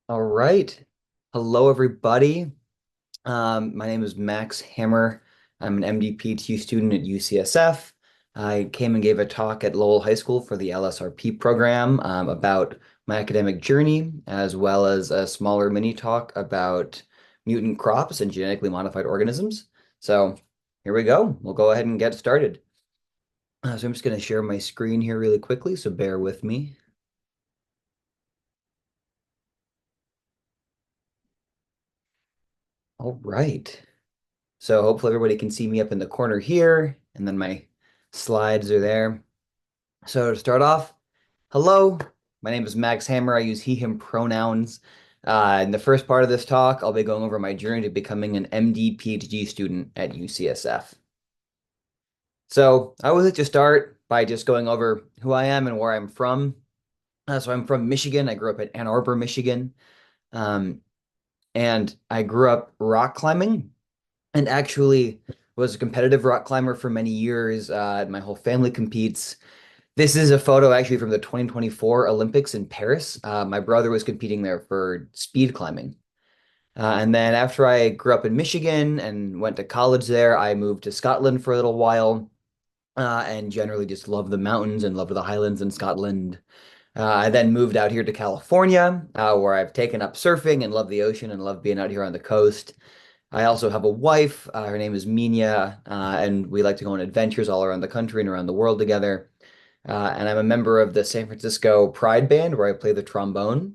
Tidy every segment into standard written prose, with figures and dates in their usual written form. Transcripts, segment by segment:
All right. Hello, everybody. My name is Max Hammer. I'm an MD-PhD student at UCSF. I came and gave a talk at Lowell High School for the LSRP program about my academic journey, as well as a smaller mini talk about mutant crops and genetically modified organisms. So here we go. We'll go ahead and get started. So I'm just going to share my screen here really quickly, so bear with me. All right. So hopefully everybody can see me up in the corner here, and then my slides are there. So to start off, hello, my name is Max Hammer. I use he, him pronouns. In the first part of this talk, I'll be going over my journey to becoming an MD PhD student at UCSF. So I would like to start by just going over who I am and where I'm from. So I'm from Michigan. I grew up in Ann Arbor, Michigan. Um, and I grew up rock climbing. And actually was a competitive rock climber for many years. My whole family competes. This is a photo actually from the 2024 Olympics in Paris. My brother was competing there for speed climbing. And then after I grew up in Michigan and went to college there, I moved to Scotland for a little while, and generally just love the mountains and love the Highlands in Scotland. I then moved out here to California, where I've taken up surfing and love the ocean and love being out here on the coast. I also have a wife. Her name is Mina, and we like to go on adventures all around the country and around the world together. And I'm a member of the San Francisco Pride Band, where I play the trombone.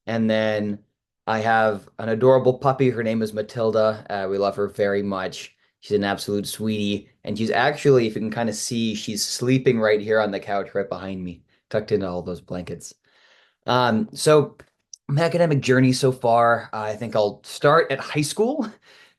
And then I have an adorable puppy. Her name is Matilda. We love her very much. She's an absolute sweetie. And she's actually, if you can kind of see, she's sleeping right here on the couch right behind me, tucked into all those blankets. So my academic journey so far, I think I'll start at high school.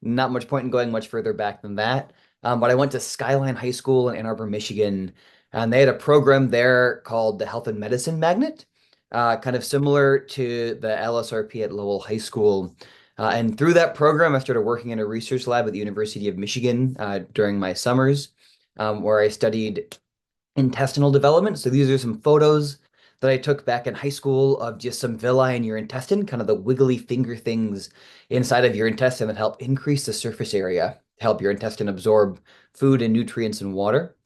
Not much point in going much further back than that. But I went to Skyline High School in Ann Arbor, Michigan, and they had a program there called the Health and Medicine Magnet, kind of similar to the LSRP at Lowell High School. And through that program, I started working in a research lab at the University of Michigan during my summers, where I studied intestinal development. So these are some photos that I took back in high school of just some villi in your intestine, kind of the wiggly finger things inside of your intestine that help increase the surface area, help your intestine absorb food and nutrients and water.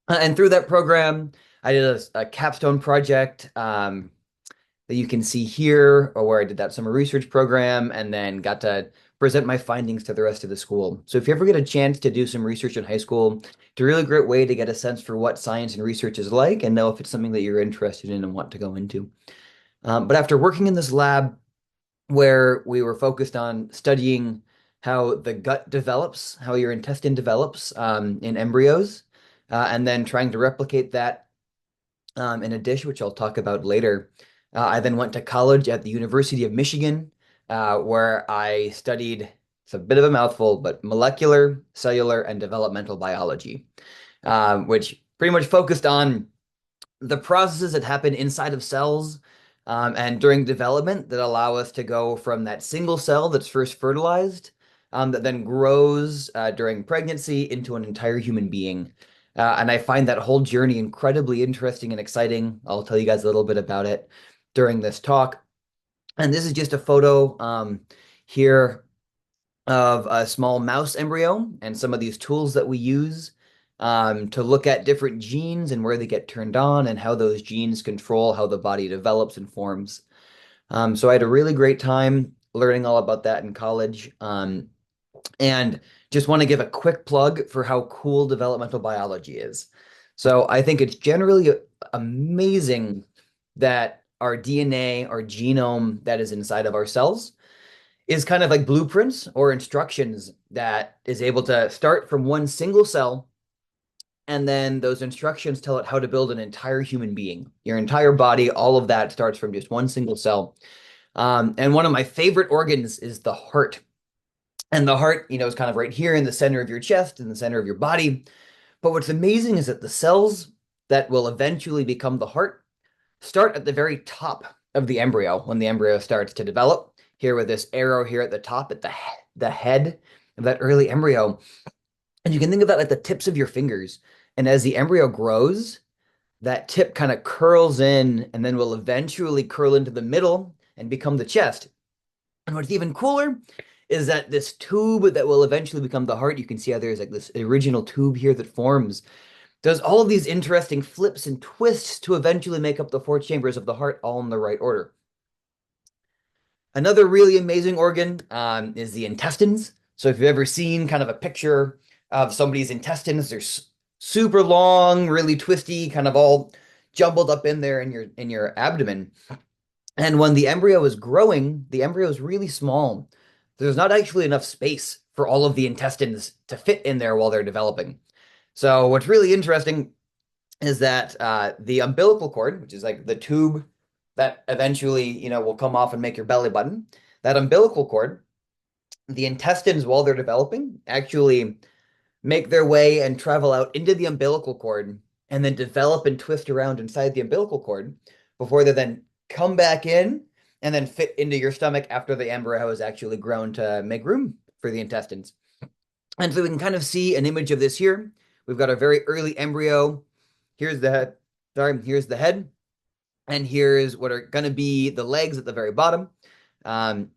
And through that program, I did a capstone project that you can see here, or where I did that summer research program and then got to present my findings to the rest of the school. So if you ever get a chance to do some research in high school, it's a really great way to get a sense for what science and research is like and know if it's something that you're interested in and want to go into. But after working in this lab where we were focused on studying how the gut develops, how your intestine develops in embryos, and then trying to replicate that in a dish, which I'll talk about later. I then went to college at the University of Michigan, where I studied, it's a bit of a mouthful, but molecular, cellular, and developmental biology, which pretty much focused on the processes that happen inside of cells and during development that allow us to go from that single cell that's first fertilized, that then grows during pregnancy into an entire human being. And I find that whole journey incredibly interesting and exciting. I'll tell you guys a little bit about it during this talk. And this is just a photo here of a small mouse embryo and some of these tools that we use to look at different genes and where they get turned on and how those genes control how the body develops and forms. So I had a really great time learning all about that in college. And just want to give a quick plug for how cool developmental biology is. So I think it's generally amazing that our DNA, our genome that is inside of our cells, is kind of like blueprints or instructions that is able to start from one single cell. And then those instructions tell it how to build an entire human being. Your entire body, all of that starts from just one single cell. And one of my favorite organs is the heart. And the heart, is kind of right here in the center of your chest, in the center of your body. But what's amazing is that the cells that will eventually become the heart start at the very top of the embryo when the embryo starts to develop. Here with this arrow here at the top, at the head of that early embryo. And you can think of that like the tips of your fingers. And as the embryo grows, that tip kind of curls in and then will eventually curl into the middle and become the chest. And what's even cooler is that this tube that will eventually become the heart, you can see how there's like this original tube here that forms, does all of these interesting flips and twists to eventually make up the four chambers of the heart, all in the right order. Another really amazing organ is the intestines. So if you've ever seen kind of a picture of somebody's intestines, they're super long, really twisty, kind of all jumbled up in there in your abdomen. And when the embryo is growing, the embryo is really small. There's not actually enough space for all of the intestines to fit in there while they're developing. So what's really interesting is that the umbilical cord, which is like the tube that eventually, will come off and make your belly button, that umbilical cord, the intestines, while they're developing, actually make their way and travel out into the umbilical cord and then develop and twist around inside the umbilical cord before they then come back in and then fit into your stomach after the embryo has actually grown to make room for the intestines. And so we can kind of see an image of this here. We've got a very early embryo. Here's the head. Sorry, here's the head. And here's what are going to be the legs at the very bottom. And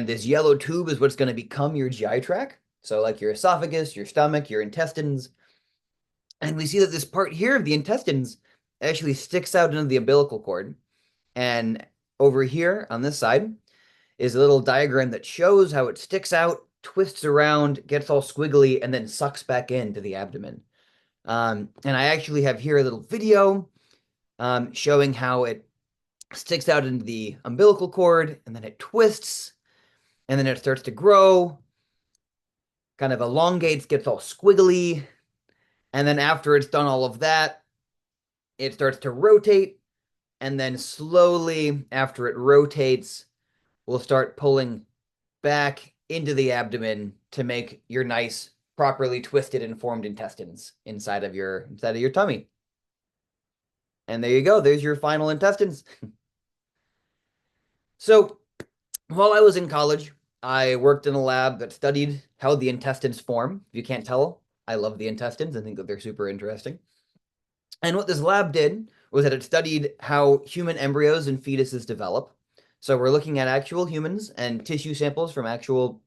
this yellow tube is what's going to become your GI tract. So like your esophagus, your stomach, your intestines. And we see that this part here of the intestines actually sticks out into the umbilical cord. And over here on this side is a little diagram that shows how it sticks out, twists around, gets all squiggly, and then sucks back into the abdomen. And I actually have here a little video showing how it sticks out into the umbilical cord, and then it twists, and then it starts to grow, kind of elongates, gets all squiggly, and then after it's done all of that, it starts to rotate, and then slowly, after it rotates, we'll start pulling back into the abdomen to make your nice, properly twisted and formed intestines inside of your tummy. And there you go. There's your final intestines. So while I was in college, I worked in a lab that studied how the intestines form. If you can't tell, I love the intestines. I think that they're super interesting. And what this lab did was that it studied how human embryos and fetuses develop. So we're looking at actual humans and tissue samples from actual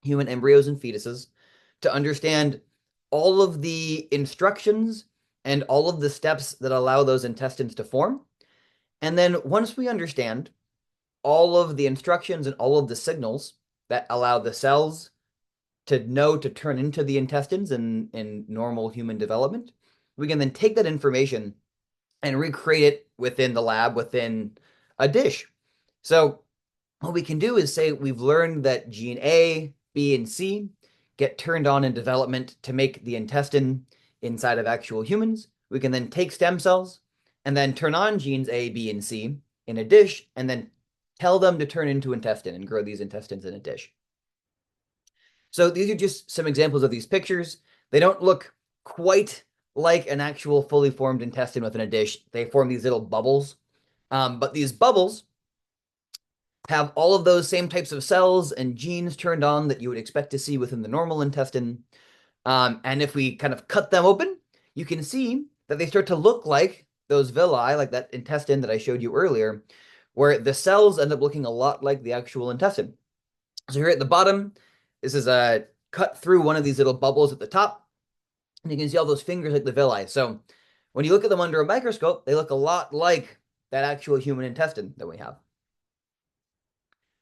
human embryos and fetuses to understand all of the instructions and all of the steps that allow those intestines to form. And then once we understand all of the instructions and all of the signals that allow the cells to know to turn into the intestines in normal human development, we can then take that information and recreate it within the lab, within a dish. So what we can do is say we've learned that gene A, B, and C get turned on in development to make the intestine inside of actual humans. We can then take stem cells and then turn on genes A, B, and C in a dish and then tell them to turn into intestine and grow these intestines in a dish. So these are just some examples of these pictures. They don't look quite like an actual fully formed intestine within a dish. They form these little bubbles. But these bubbles have all of those same types of cells and genes turned on that you would expect to see within the normal intestine. And if we kind of cut them open, you can see that they start to look like those villi, like that intestine that I showed you earlier, where the cells end up looking a lot like the actual intestine. So here at the bottom, this is a cut through one of these little bubbles at the top, and you can see all those fingers like the villi. So when you look at them under a microscope, they look a lot like that actual human intestine that we have.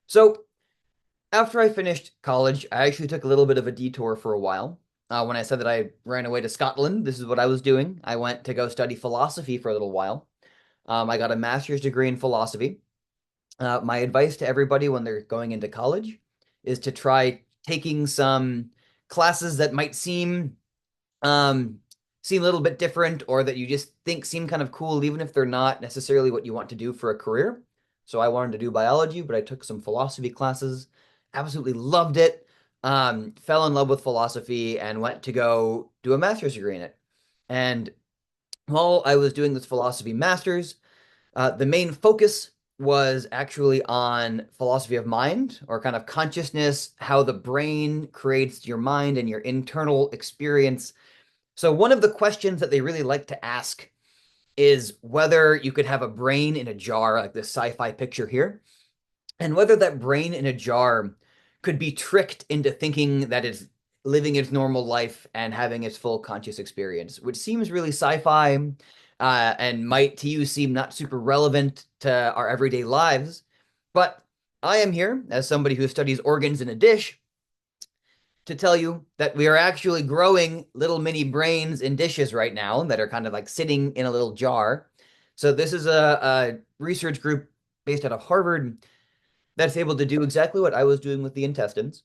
So after I finished college, I actually took a little bit of a detour for a while. When I said that I ran away to Scotland, this is what I was doing. I went to go study philosophy for a little while. I got a master's degree in philosophy. My advice to everybody when they're going into college is to try taking some classes that might seem a little bit different or that you just think seem kind of cool, even if they're not necessarily what you want to do for a career. So I wanted to do biology, but I took some philosophy classes, absolutely loved it, fell in love with philosophy and went to go do a master's degree in it. And while I was doing this philosophy master's, the main focus was actually on philosophy of mind or kind of consciousness, how the brain creates your mind and your internal experience. So one of the questions that they really like to ask is whether you could have a brain in a jar, like this sci-fi picture here. and whether that brain in a jar could be tricked into thinking that it's living its normal life and having its full conscious experience, which seems really sci-fi and might to you seem not super relevant to our everyday lives. But I am here as somebody who studies organs in a dish to tell you that we are actually growing little mini brains in dishes right now that are kind of like sitting in a little jar. So this is a research group based out of Harvard that's able to do exactly what I was doing with the intestines,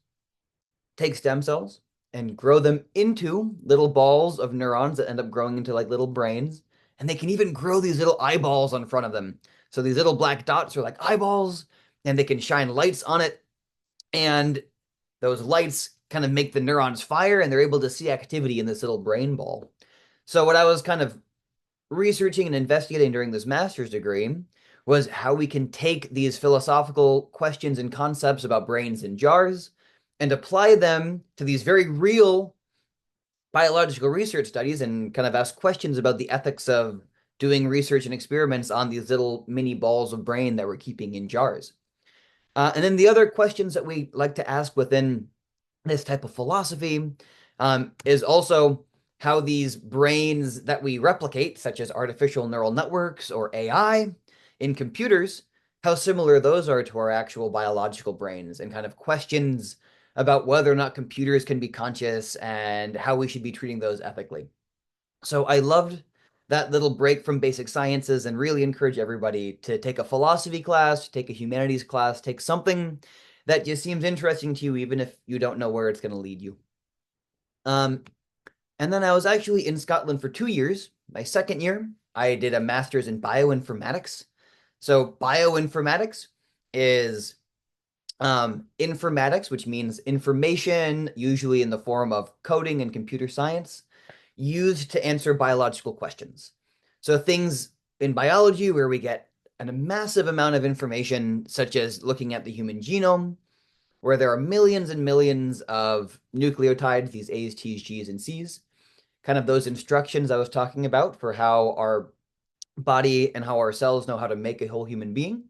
take stem cells and grow them into little balls of neurons that end up growing into like little brains. And they can even grow these little eyeballs on front of them. So these little black dots are like eyeballs, and they can shine lights on it. And those lights kind of make the neurons fire, and they're able to see activity in this little brain ball. So what I was kind of researching and investigating during this master's degree was how we can take these philosophical questions and concepts about brains in jars and apply them to these very real biological research studies and kind of ask questions about the ethics of doing research and experiments on these little mini balls of brain that we're keeping in jars. And then the other questions that we like to ask within this type of philosophy is also how these brains that we replicate, such as artificial neural networks or AI in computers, how similar those are to our actual biological brains, and kind of questions about whether or not computers can be conscious and how we should be treating those ethically. So I loved that little break from basic sciences and really encourage everybody to take a philosophy class, take a humanities class, take something that just seems interesting to you, even if you don't know where it's going to lead you. Um, and then I was actually in Scotland for 2 years. My second year, I did a master's in bioinformatics. So bioinformatics is informatics, which means information, usually in the form of coding and computer science, used to answer biological questions. So things in biology where we get a massive amount of information, such as looking at the human genome, where there are millions and millions of nucleotides, these A's, T's, G's, and C's, kind of those instructions I was talking about for how our body and how our cells know how to make a whole human being,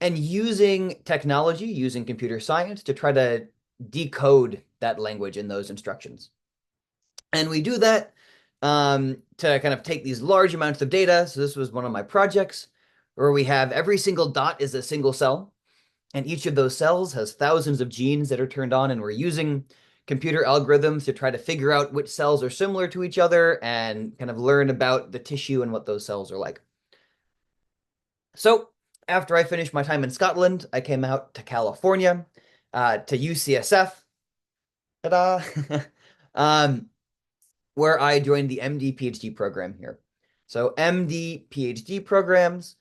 and using technology, using computer science to try to decode that language in those instructions. And we do that to kind of take these large amounts of data. So this was one of my projects where we have every single dot is a single cell. And each of those cells has thousands of genes that are turned on. And we're using computer algorithms to try to figure out which cells are similar to each other and kind of learn about the tissue and what those cells are like. So after I finished my time in Scotland, I came out to California, to UCSF. Ta-da! um, where I joined the MD-PhD program here. So MD-PhD programs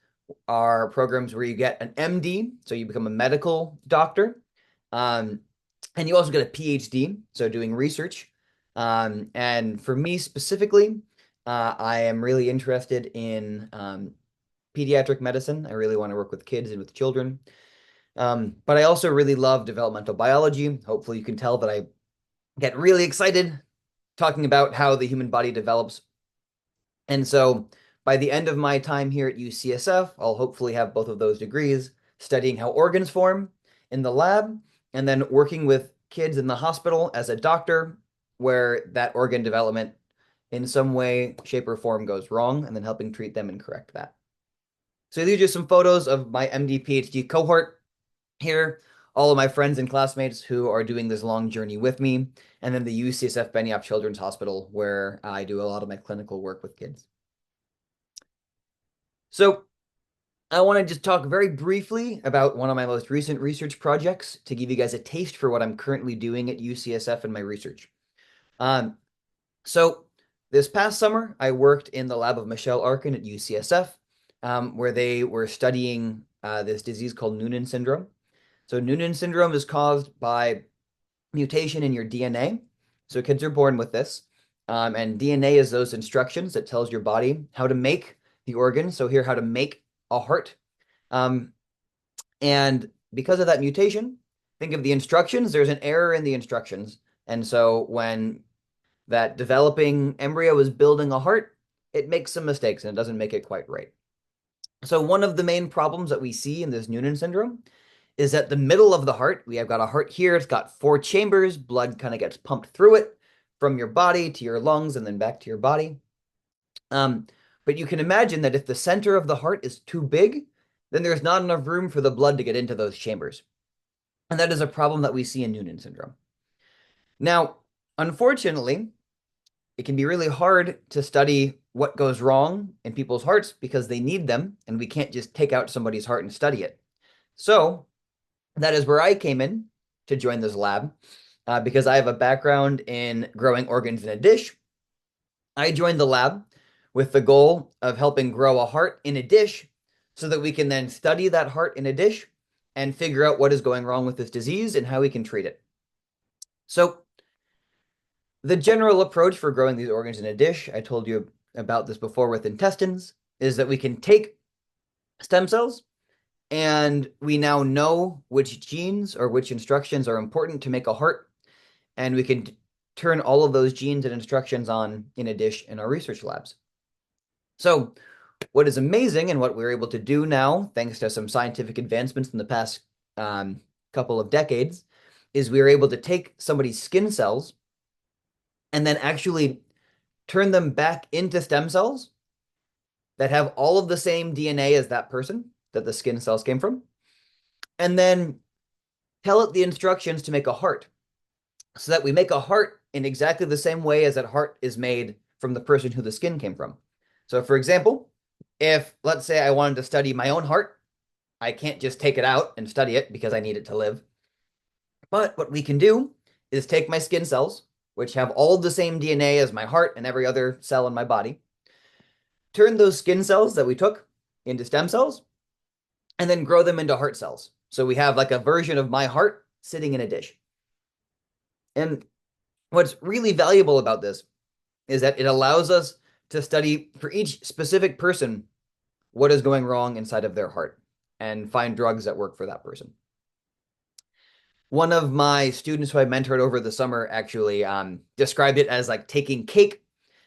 are programs where you get an MD, so you become a medical doctor, and you also get a PhD, so doing research. And for me specifically, I am really interested in pediatric medicine. I really want to work with kids and with children. But I also really love developmental biology. Hopefully you can tell that I get really excited talking about how the human body develops. And so by the end of my time here at UCSF, I'll hopefully have both of those degrees, studying how organs form in the lab, and then working with kids in the hospital as a doctor, where that organ development in some way, shape, or form goes wrong, and then helping treat them and correct that. So these are just some photos of my MD PhD cohort here, all of my friends and classmates who are doing this long journey with me, and then the UCSF Benioff Children's Hospital, where I do a lot of my clinical work with kids. So I want to just talk very briefly about one of my most recent research projects to give you guys a taste for what I'm currently doing at UCSF in my research. Um, so this past summer, I worked in the lab of Michelle Arkin at UCSF, where they were studying this disease called Noonan syndrome. So Noonan syndrome is caused by mutation in your DNA. So kids are born with this. And DNA is those instructions that tells your body how to make the organ. So here, how to make a heart. Um, and because of that mutation, think of the instructions, there's an error in the instructions. And so when that developing embryo is building a heart, it makes some mistakes and it doesn't make it quite right. So one of the main problems that we see in this Noonan syndrome is at the middle of the heart. We have got a heart here. It's got four chambers. Blood kind of gets pumped through it from your body to your lungs and then back to your body. Um, but you can imagine that if the center of the heart is too big, then there's not enough room for the blood to get into those chambers. And that is a problem that we see in Noonan syndrome. Now, unfortunately, it can be really hard to study what goes wrong in people's hearts because they need them, and we can't just take out somebody's heart and study it. So that is where I came in to join this lab because I have a background in growing organs in a dish. I joined the lab with the goal of helping grow a heart in a dish so that we can then study that heart in a dish and figure out what is going wrong with this disease and how we can treat it. So the general approach for growing these organs in a dish, I told you about this before with intestines, is that we can take stem cells and we now know which genes or which instructions are important to make a heart, and we can turn all of those genes and instructions on in a dish in our research labs. So what is amazing and what we're able to do now, thanks to some scientific advancements in the past couple of decades, is we are able to take somebody's skin cells and then actually turn them back into stem cells that have all of the same DNA as that person that the skin cells came from, and then tell it the instructions to make a heart so that we make a heart in exactly the same way as that heart is made from the person who the skin came from. So for example, if let's say I wanted to study my own heart, I can't just take it out and study it because I need it to live. But what we can do is take my skin cells, which have all the same DNA as my heart and every other cell in my body, turn those skin cells that we took into stem cells, and then grow them into heart cells. So we have like a version of my heart sitting in a dish. And what's really valuable about this is that it allows us to study for each specific person what is going wrong inside of their heart and find drugs that work for that person. One of my students who I mentored over the summer actually described it as like taking cake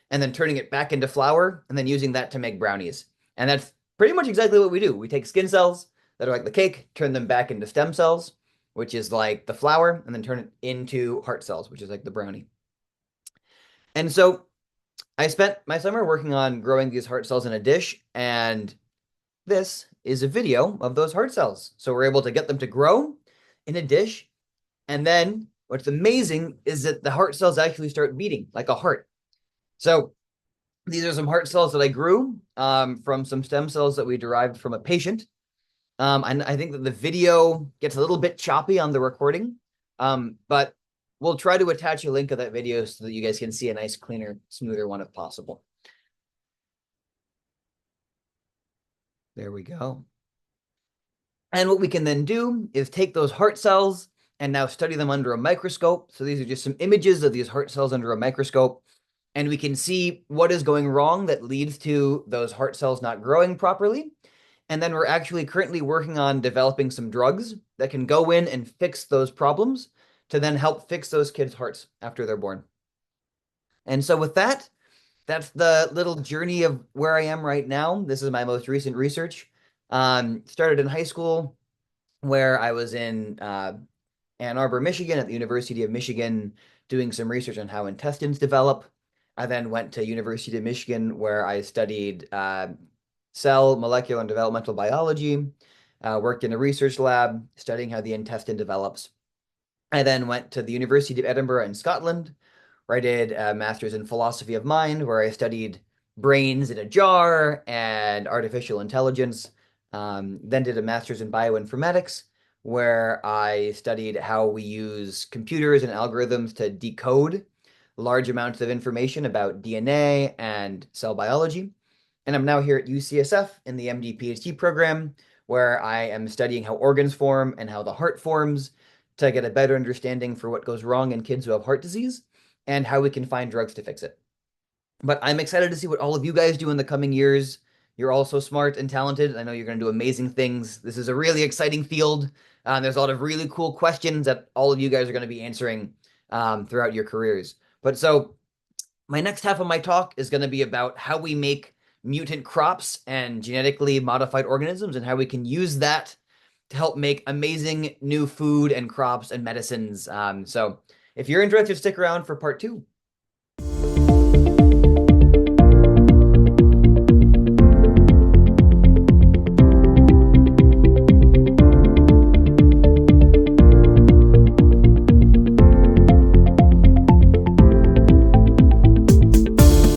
and then turning it back into flour and then using that to make brownies. And that's pretty much exactly what we do. We take skin cells that are like the cake, turn them back into stem cells, which is like the flour, and then turn it into heart cells, which is like the brownie. And so I spent my summer working on growing these heart cells in a dish, and this is a video of those heart cells. So we're able to get them to grow in a dish, and then what's amazing is that the heart cells actually start beating like a heart. So these are some heart cells that I grew from some stem cells that we derived from a patient. And I think that the video gets a little bit choppy on the recording, but we'll try to attach a link of that video so that you guys can see a nice, cleaner, smoother one if possible. There we go. And what we can then do is take those heart cells and now study them under a microscope. So these are just some images of these heart cells under a microscope. And we can see what is going wrong that leads to those heart cells not growing properly. And then we're actually currently working on developing some drugs that can go in and fix those problems to then help fix those kids' hearts after they're born. And so with that, that's the little journey of where I am right now. This is my most recent research. Started in high school where I was in Ann Arbor, Michigan at the University of Michigan doing some research on how intestines develop. I then went to University of Michigan where I studied cell, molecular, and developmental biology, worked in a research lab studying how the intestine develops. I then went to the University of Edinburgh in Scotland, where I did a master's in philosophy of mind, where I studied brains in a jar and artificial intelligence. Then did a master's in bioinformatics, where I studied how we use computers and algorithms to decode large amounts of information about DNA and cell biology. And I'm now here at UCSF in the MD-PhD program, where I am studying how organs form and how the heart forms to get a better understanding for what goes wrong in kids who have heart disease and how we can find drugs to fix it. But I'm excited to see what all of you guys do in the coming years. You're all so smart and talented. I know you're going to do amazing things. This is a really exciting field. There's a lot of really cool questions that all of you guys are going to be answering throughout your careers. But so my next half of my talk is going to be about how we make mutant crops and genetically modified organisms and how we can use that to help make amazing new food and crops and medicines. So if you're interested, stick around for part two.